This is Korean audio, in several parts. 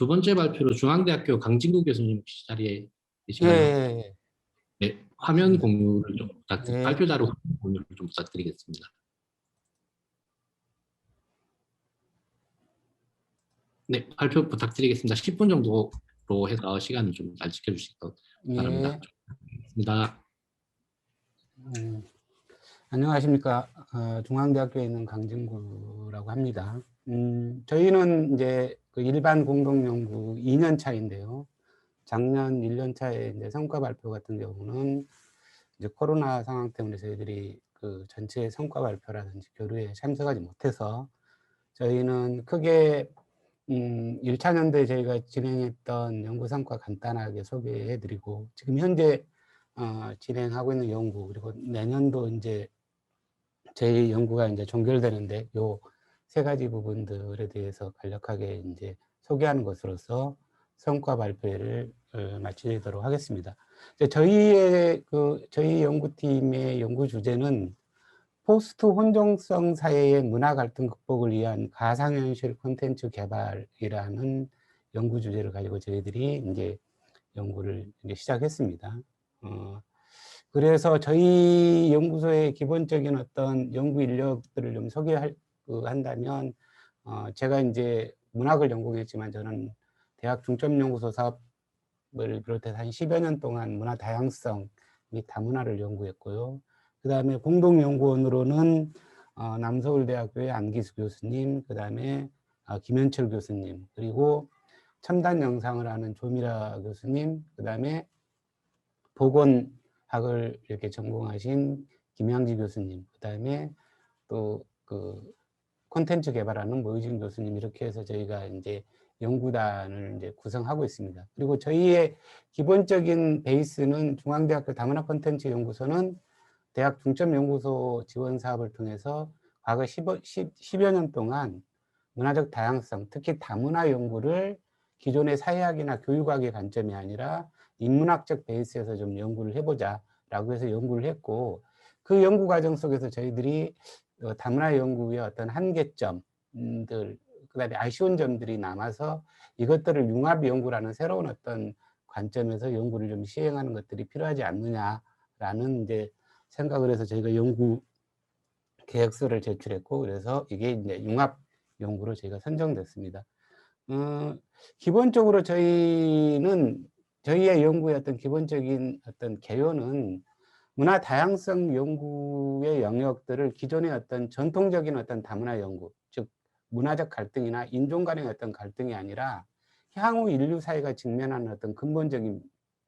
두 번째 발표로 중앙대학교 강진구 교수님 혹시 자리에 예, 계신가요? 예, 예. 네, 화면 맞습니다. 공유를 좀 네. 발표 자료 공유를 좀 부탁드리겠습니다. 네, 발표 부탁드리겠습니다. 10분 정도로 해서 시간을 좀 잘 지켜주시기 바랍니다. 예. 니다 음, 안녕하십니까. 중앙대학교에 있는 강진구라고 합니다. 저희는 이제 그 일반 공동연구 2년 차인데요. 작년 1년 차에 이제 성과 발표 같은 경우는 이제 코로나 상황 때문에 저희들이 그 전체 성과 발표라든지 교류에 참석하지 못해서 저희는 크게 1차 년도에 저희가 진행했던 연구 성과 간단하게 소개해 드리고, 지금 현재 진행하고 있는 연구, 그리고 내년도 이제 저희 연구가 이제 종결되는데 요 세 가지 부분들에 대해서 간략하게 이제 소개하는 것으로서 성과 발표를 마치도록 하겠습니다. 저희 연구팀의 연구 주제는 포스트 혼종성 사회의 문화 갈등 극복을 위한 가상현실 콘텐츠 개발이라는 연구 주제를 가지고 저희들이 이제 연구를 이제 시작했습니다. 그래서 저희 연구소의 기본적인 어떤 연구 인력들을 좀 한다면, 제가 이제 문학을 전공했지만 저는 대학 중점연구소 사업을 비롯해서 한 10여 년 동안 문화 다양성 및 다문화를 연구했고요. 그 다음에 공동연구원으로는 남서울대학교의 안기수 교수님, 그 다음에 김현철 교수님, 그리고 첨단 영상을 하는 조미라 교수님, 그 다음에 보건학을 이렇게 전공하신 김양지 교수님, 그 다음에 또 그 콘텐츠 개발하는 모의진 교수님, 이렇게 해서 저희가 이제 연구단을 이제 구성하고 있습니다. 그리고 저희의 기본적인 베이스는 중앙대학교 다문화 콘텐츠 연구소는 대학 중점연구소 지원 사업을 통해서 과거 10여 년 동안 문화적 다양성, 특히 다문화 연구를 기존의 사회학이나 교육학의 관점이 아니라 인문학적 베이스에서 좀 연구를 해보자라고 해서 연구를 했고, 그 연구 과정 속에서 저희들이 다문화 연구의 어떤 한계점들, 그다음에 아쉬운 점들이 남아서 이것들을 융합 연구라는 새로운 어떤 관점에서 연구를 좀 시행하는 것들이 필요하지 않느냐라는 이제 생각을 해서 저희가 연구 계획서를 제출했고, 그래서 이게 이제 융합 연구로 저희가 선정됐습니다. 기본적으로 저희의 연구의 어떤 기본적인 어떤 개요는 문화 다양성 연구의 영역들을 기존의 어떤 전통적인 어떤 다문화 연구, 즉 문화적 갈등이나 인종 간의 어떤 갈등이 아니라 향후 인류 사회가 직면하는 어떤 근본적인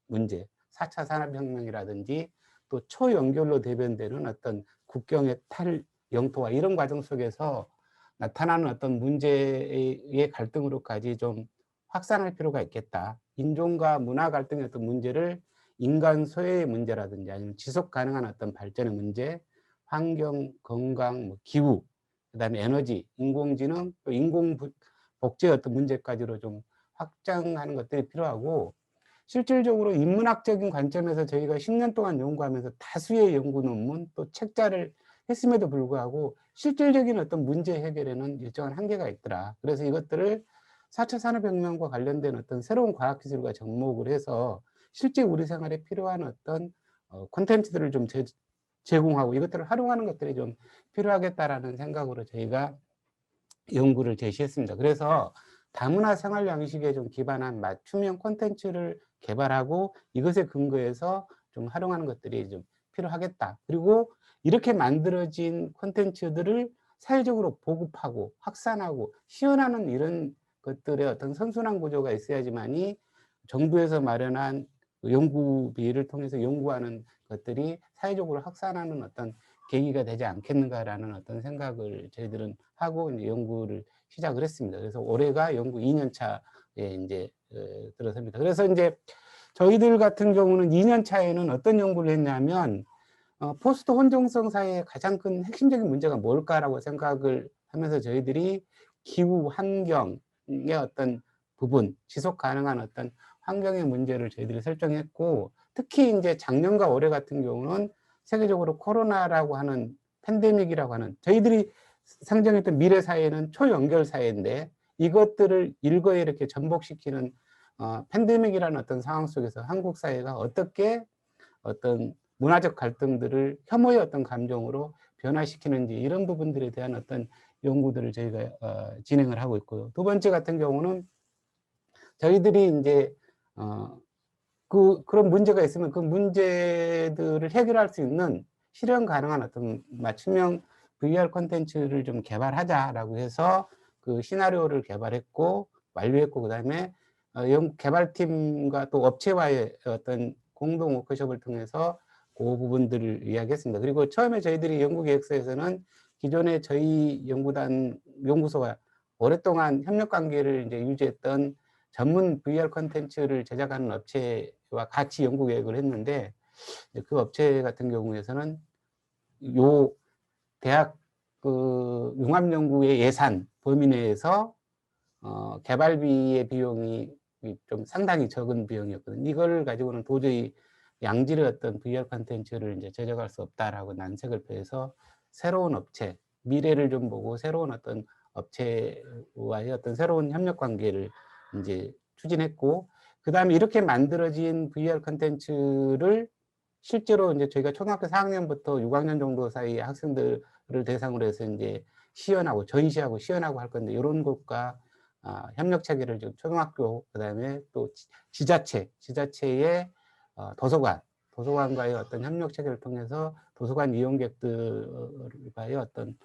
문제, 4차 산업혁명이라든지 또 초연결로 대변되는 어떤 국경의 탈영토화, 이런 과정 속에서 나타나는 어떤 문제의 갈등으로까지 좀 확산할 필요가 있겠다. 인종과 문화 갈등의 어떤 문제를 인간 소외의 문제라든지 아니면 지속 가능한 어떤 발전의 문제, 환경, 건강, 기후, 그다음에 에너지, 인공지능, 또 인공복제의 어떤 문제까지로 좀 확장하는 것들이 필요하고, 실질적으로 인문학적인 관점에서 저희가 10년 동안 연구하면서 다수의 연구 논문, 또 책자를 했음에도 불구하고 실질적인 어떤 문제 해결에는 일정한 한계가 있더라. 그래서 이것들을 4차 산업혁명과 관련된 어떤 새로운 과학기술과 접목을 해서 실제 우리 생활에 필요한 어떤 콘텐츠들을 좀 제공하고 이것들을 활용하는 것들이 좀 필요하겠다라는 생각으로 저희가 연구를 제시했습니다. 그래서 다문화 생활 양식에 좀 기반한 맞춤형 콘텐츠를 개발하고 이것에 근거해서 좀 활용하는 것들이 좀 필요하겠다. 그리고 이렇게 만들어진 콘텐츠들을 사회적으로 보급하고 확산하고 시연하는 이런 것들의 어떤 선순환 구조가 있어야지만이 정부에서 마련한 연구비를 통해서 연구하는 것들이 사회적으로 확산하는 어떤 계기가 되지 않겠는가라는 어떤 생각을 저희들은 하고 이제 연구를 시작을 했습니다. 그래서 올해가 연구 2년 차에 이제 들어섭니다. 그래서 이제 저희들 같은 경우는 2년 차에는 어떤 연구를 했냐면, 포스트 혼종성 사회의 가장 큰 핵심적인 문제가 뭘까라고 생각을 하면서 저희들이 기후, 환경의 어떤 부분, 지속 가능한 어떤 환경의 문제를 저희들이 설정했고, 특히 이제 작년과 올해 같은 경우는 세계적으로 코로나라고 하는 팬데믹이라고 하는, 저희들이 상정했던 미래 사회는 초연결 사회인데 이것들을 일거에 이렇게 전복시키는 팬데믹이라는 어떤 상황 속에서 한국 사회가 어떻게 어떤 문화적 갈등들을 혐오의 어떤 감정으로 변화시키는지 이런 부분들에 대한 어떤 연구들을 저희가 진행을 하고 있고요. 두 번째 같은 경우는 저희들이 이제 그런 문제가 있으면 그 문제들을 해결할 수 있는 실현 가능한 어떤 맞춤형 VR 콘텐츠를 좀 개발하자라고 해서 그 시나리오를 개발했고 완료했고, 그다음에 개발팀과 또 업체와의 어떤 공동 워크숍을 통해서 그 부분들을 이야기했습니다. 그리고 처음에 저희들이 연구계획서에서는 기존에 저희 연구소와 오랫동안 협력 관계를 이제 유지했던 전문 VR 콘텐츠를 제작하는 업체와 같이 연구 계획을 했는데, 그 업체 같은 경우에서는 요 대학 그 융합연구의 예산 범위 내에서 개발비의 비용이 좀 상당히 적은 비용이었거든요. 이걸 가지고는 도저히 양질의 어떤 VR 콘텐츠를 이제 제작할 수 없다라고 난색을 표해서 새로운 업체, 미래를 좀 보고 새로운 어떤 업체와의 어떤 새로운 협력 관계를 이제 추진했고, 그 다음에 이렇게 만들어진 VR 콘텐츠를 실제로 이제 저희가 초등학교 4학년부터 6학년 정도 사이 학생들을 대상으로 해서 이제 시연하고 전시하고 시연하고 할 건데, 이런 것과 협력 체계를 지금 초등학교, 그다음에 또 지자체의 도서관과의 어떤 협력 체계를 통해서 도서관 이용객들과의 어떤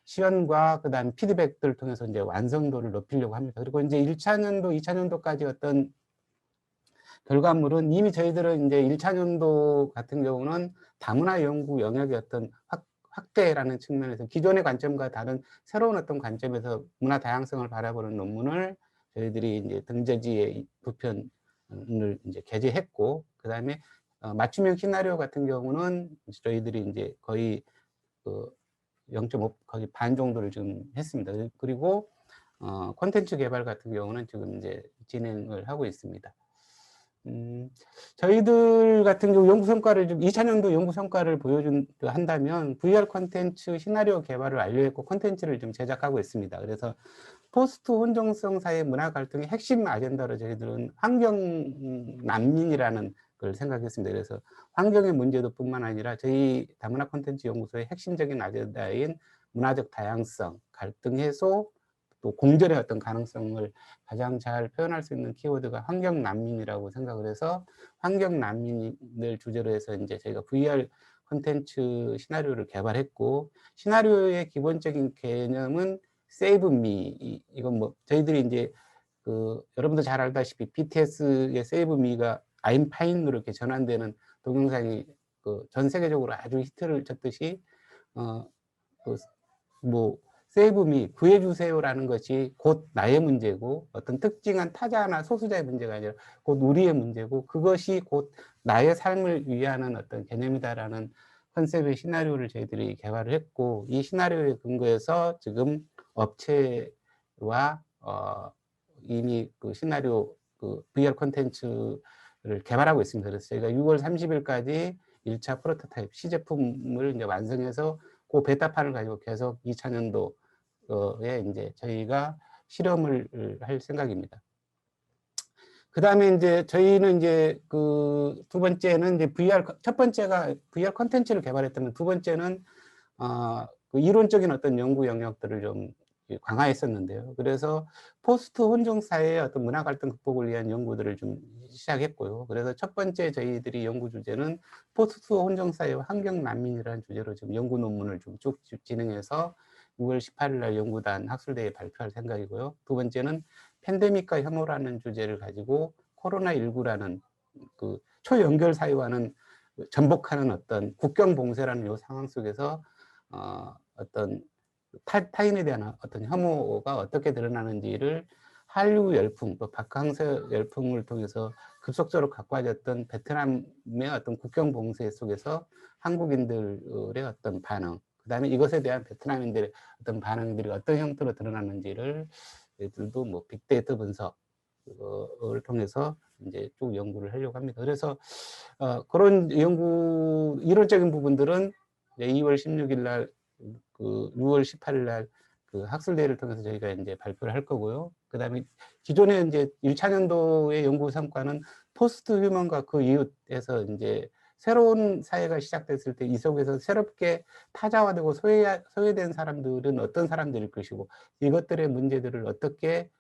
시연과 그다음 피드백들을 통해서 이제 완성도를 높이려고 합니다. 그리고 이제 1차년도, 2차년도까지 어떤 결과물은 이미 저희들은 이제 1차년도 같은 경우는 다문화 연구 영역의 어떤 확대라는 측면에서 기존의 관점과 다른 새로운 어떤 관점에서 문화 다양성을 바라보는 논문을 저희들이 이제 등재지에 2편을 이제 게재했고, 그 다음에 맞춤형 시나리오 같은 경우는 저희들이 이제 거의 그 0.5 거의 반 정도를 지금 했습니다. 그리고 콘텐츠 개발 같은 경우는 지금 이제 진행을 하고 있습니다. 저희들 같은 경우 연구 성과를 좀 2차년도 연구 성과를 한다면 VR 콘텐츠 시나리오 개발을 완료했고 콘텐츠를 좀 제작하고 있습니다. 그래서 포스트 혼종성 사회 문화 갈등의 핵심 아젠다로 저희들은 환경 난민이라는 걸 생각했습니다. 그래서 환경의 문제도 뿐만 아니라 저희 다문화 콘텐츠 연구소의 핵심적인 아젠다인 문화적 다양성, 갈등 해소, 또 공존의 어떤 가능성을 가장 잘 표현할 수 있는 키워드가 환경 난민이라고 생각을 해서 환경 난민을 주제로 해서 이제 저희가 VR 콘텐츠 시나리오를 개발했고, 시나리오의 기본적인 개념은 Save Me. 이건 뭐 저희들이 이제 여러분도 잘 알다시피 BTS의 Save Me가 I'm Fine으로 이렇게 전환되는 동영상이 전 세계적으로 아주 히트를 쳤듯이 뭐 Save Me, 구해주세요라는 것이 곧 나의 문제고 어떤 특징한 타자나 소수자의 문제가 아니라 곧 우리의 문제고 그것이 곧 나의 삶을 위하는 어떤 개념이다라는 컨셉의 시나리오를 저희들이 개발을 했고, 이 시나리오에 근거해서 지금 업체와 이미 그 시나리오 VR 콘텐츠를 개발하고 있습니다. 그래서 저희가 6월 30일까지 1차 프로토타입 시제품을 이제 완성해서 그 베타판을 가지고 계속 2차년도에 이제 저희가 실험을 할 생각입니다. 그 다음에 이제 저희는 이제 두 번째는 이제 첫 번째가 VR 콘텐츠를 개발했다면, 두 번째는 그 이론적인 어떤 연구 영역들을 좀 강화했었는데요. 그래서 포스트 혼종 사회의 어떤 문화 갈등 극복을 위한 연구들을 좀 시작했고요. 그래서 첫 번째 저희들이 연구 주제는 포스트 혼종 사회와 환경 난민이라는 주제로 지금 연구 논문을 좀 쭉 진행해서 6월 18일 날 연구단 학술대회에 발표할 생각이고요. 두 번째는 팬데믹과 혐오라는 주제를 가지고 코로나19라는 그 초연결 사회와는 전복하는 어떤 국경 봉쇄라는 이 상황 속에서 어떤 타인에 대한 어떤 혐오가 어떻게 드러나는지를 한류 열풍, 또 박항서 열풍을 통해서 급속도로 가까워졌던 베트남의 어떤 국경 봉쇄 속에서 한국인들의 어떤 반응, 그 다음에 이것에 대한 베트남인들의 어떤 반응들이 어떤 형태로 드러나는지를 저희들도 뭐 빅데이터 분석을 통해서 이제 쭉 연구를 하려고 합니다. 그래서 그런 이론적인 부분들은 2월 16일 날 6월 18일 날 그 학술대회를 통해서 저희가 이제 발표를 할 거고요. 그다음에 기존에 이제 1차 년도의 연구 성과는 포스트 휴먼과 그 이웃에서 이제 새로운 사회가 시작됐을 때 이 속에서 새롭게 타자화되고 소외된 사람들은 어떤 사람들일 것이고 이것들의 문제들을 어떻게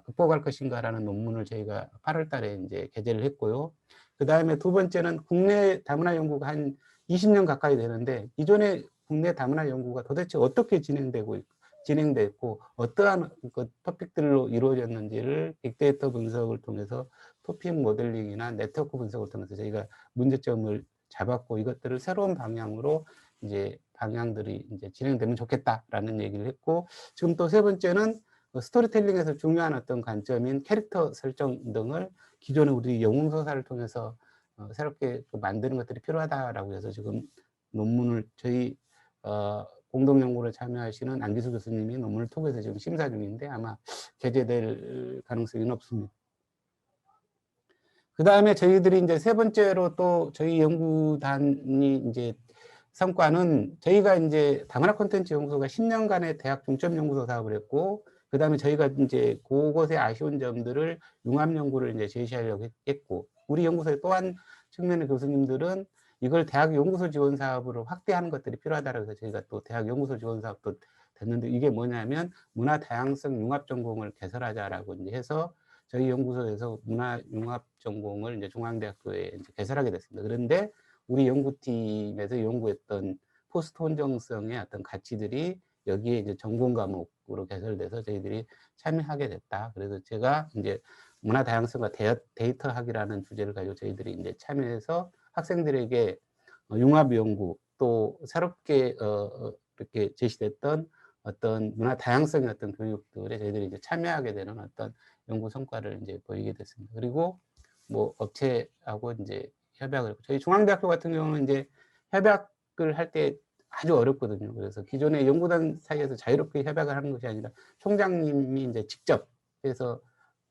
극복할 것인가라는 논문을 저희가 8월 달에 이제 게재를 했고요. 그 다음에 두 번째는 국내 다문화 연구가 한 20년 가까이 되는데 이전에 국내 다문화 연구가 도대체 어떻게 진행됐고 어떠한 그 토픽들로 이루어졌는지를 빅데이터 분석을 통해서 토픽 모델링이나 네트워크 분석을 통해서 저희가 문제점을 잡았고 이것들을 새로운 방향으로 이제 방향들이 이제 진행되면 좋겠다라는 얘기를 했고 지금 또 세 번째는 스토리텔링에서 중요한 어떤 관점인 캐릭터 설정 등을 기존에 우리 영웅서사를 통해서 새롭게 만드는 것들이 필요하다라고 해서 지금 논문을 저희 공동 연구를 참여하시는 안기수 교수님이 논문을 통해서 지금 심사 중인데 아마 게재될 가능성이 높습니다. 그 다음에 저희들이 이제 세 번째로 또 저희 연구단이 이제 성과는 저희가 이제 다문화 콘텐츠 연구소가 10년간의 대학 중점 연구소 사업을 했고 그 다음에 저희가 이제 그곳의 아쉬운 점들을 융합 연구를 이제 제시하려고 했고 우리 연구소의 또 한 측면의 교수님들은 이걸 대학 연구소 지원 사업으로 확대하는 것들이 필요하다고 해서 저희가 또 대학 연구소 지원 사업도 됐는데 이게 뭐냐면 문화 다양성 융합 전공을 개설하자라고 이제 해서 저희 연구소에서 문화 융합 전공을 이제 중앙대학교에 이제 개설하게 됐습니다. 그런데 우리 연구팀에서 연구했던 포스트 혼정성의 어떤 가치들이 여기에 이제 전공 과목으로 개설돼서 저희들이 참여하게 됐다. 그래서 제가 이제 문화 다양성과 데이터학이라는 주제를 가지고 저희들이 이제 참여해서 학생들에게 융합 연구 또 새롭게 이렇게 제시됐던 어떤 문화 다양성의 어떤 교육들에 저희들이 이제 참여하게 되는 어떤 연구 성과를 이제 보이게 됐습니다. 그리고 뭐 업체하고 이제 협약을 했고 저희 중앙대학교 같은 경우는 이제 협약을 할 때 아주 어렵거든요. 그래서 기존의 연구단 사이에서 자유롭게 협약을 하는 것이 아니라 총장님이 이제 직접 해서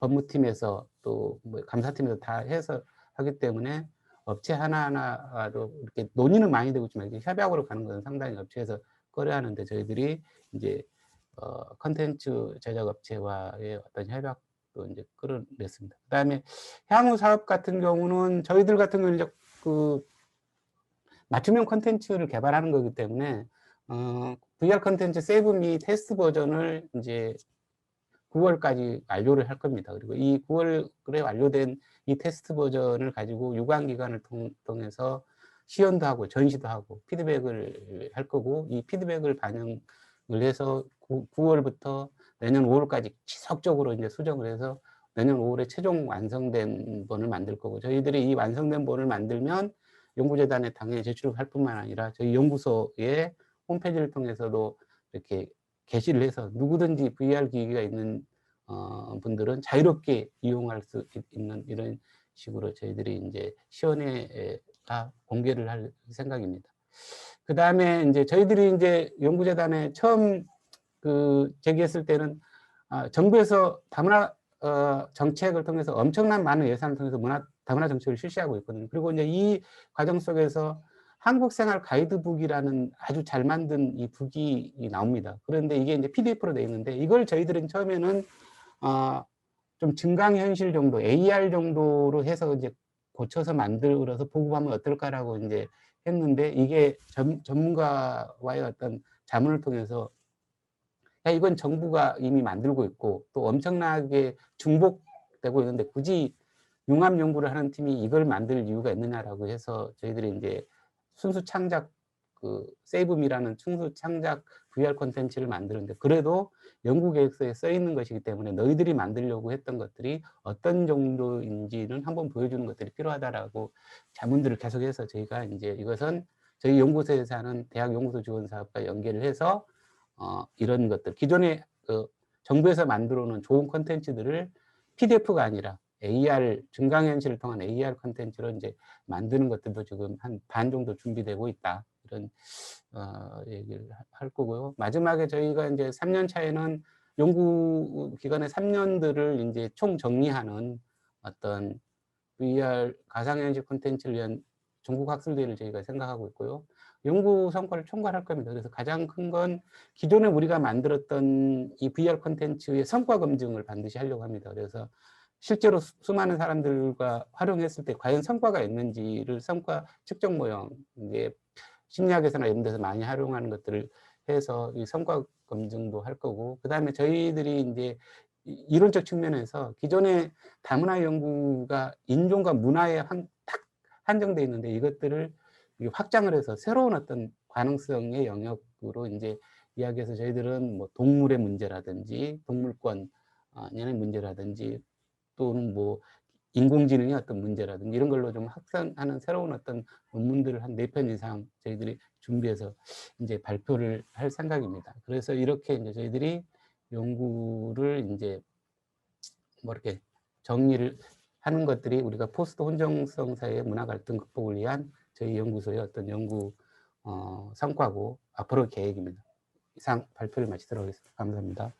법무팀에서 또 뭐 감사팀에서 다 해서 하기 때문에 업체 하나하나도 이렇게 논의는 많이 되고 있지만 협약으로 가는 것은 상당히 업체에서 꺼려하는데 저희들이 이제 컨텐츠 제작 업체와의 어떤 협약도 이제 끌어냈습니다. 그다음에 향후 사업 같은 경우는 저희들 같은 경우는 이제 그 맞춤형 컨텐츠를 개발하는 거기 때문에 VR 컨텐츠 세븐이 테스트 버전을 이제 9월까지 완료를 할 겁니다. 그리고 이 9월에 완료된 이 테스트 버전을 가지고 유관 기관을 통해서 시연도 하고 전시도 하고 피드백을 할 거고 이 피드백을 반영을 해서 9월부터 내년 5월까지 지속적으로 이제 수정을 해서 내년 5월에 최종 완성된 본을 만들 거고 저희들이 이 완성된 본을 만들면 연구재단에 당연히 제출할 뿐만 아니라 저희 연구소의 홈페이지를 통해서도 이렇게 게시를 해서 누구든지 VR 기기가 있는 분들은 자유롭게 이용할 수 있는 이런 식으로 저희들이 이제 시연회가 공개를 할 생각입니다. 그 다음에 이제 저희들이 이제 연구재단에 처음 제기했을 때는 정부에서 다문화 정책을 통해서 엄청난 많은 예산을 통해서 다문화 정책을 실시하고 있거든요. 그리고 이제 이 과정 속에서 한국생활 가이드북이라는 아주 잘 만든 이 북이 나옵니다. 그런데 이게 이제 PDF로 되어 있는데 이걸 저희들은 처음에는 좀 증강현실 정도, AR 정도로 해서 이제 고쳐서 만들어서 보급하면 어떨까라고 이제 했는데 이게 전문가와의 어떤 자문을 통해서 야, 이건 정부가 이미 만들고 있고 또 엄청나게 중복되고 있는데 굳이 융합 연구를 하는 팀이 이걸 만들 이유가 있느냐라고 해서 저희들이 이제 순수 창작 세이브미라는 순수 창작 VR 콘텐츠를 만드는데 그래도 연구 계획서에 써 있는 것이기 때문에 너희들이 만들려고 했던 것들이 어떤 정도인지는 한번 보여주는 것들이 필요하다라고 자문들을 계속해서 저희가 이제 이것은 저희 연구소에서 하는 대학 연구소 지원 사업과 연계를 해서 이런 것들 기존에 정부에서 만들어 놓은 좋은 콘텐츠들을 PDF가 아니라 AR 증강현실을 통한 AR 콘텐츠로 이제 만드는 것들도 지금 한 반 정도 준비되고 있다 이런 얘기를 할 거고요. 마지막에 저희가 이제 3년 차에는 연구 기간의 3년들을 이제 총 정리하는 어떤 VR 가상현실 콘텐츠를 위한 전국 학술대회를 저희가 생각하고 있고요. 연구 성과를 총괄할 겁니다. 그래서 가장 큰 건 기존에 우리가 만들었던 이 VR 콘텐츠의 성과 검증을 반드시 하려고 합니다. 그래서 실제로 수많은 사람들과 활용했을 때 과연 성과가 있는지를 성과 측정 모형, 이제 심리학에서나 이런 데서 많이 활용하는 것들을 해서 이 성과 검증도 할 거고, 그다음에 저희들이 이제 이론적 측면에서 기존의 다문화 연구가 인종과 문화에 딱 한정돼 있는데 이것들을 확장을 해서 새로운 어떤 가능성의 영역으로 이제 이야기해서 저희들은 뭐 동물의 문제라든지 동물권 의 문제라든지 또는 뭐 인공지능의 어떤 문제라든지 이런 걸로 좀 확산하는 새로운 어떤 논문들을 한 4편 이상 저희들이 준비해서 이제 발표를 할 생각입니다. 그래서 이렇게 이제 저희들이 연구를 이제 뭐 이렇게 정리를 하는 것들이 우리가 포스트 혼종성 사회의 문화 갈등 극복을 위한 저희 연구소의 어떤 연구 성과고 앞으로 계획입니다. 이상 발표를 마치도록 하겠습니다. 감사합니다.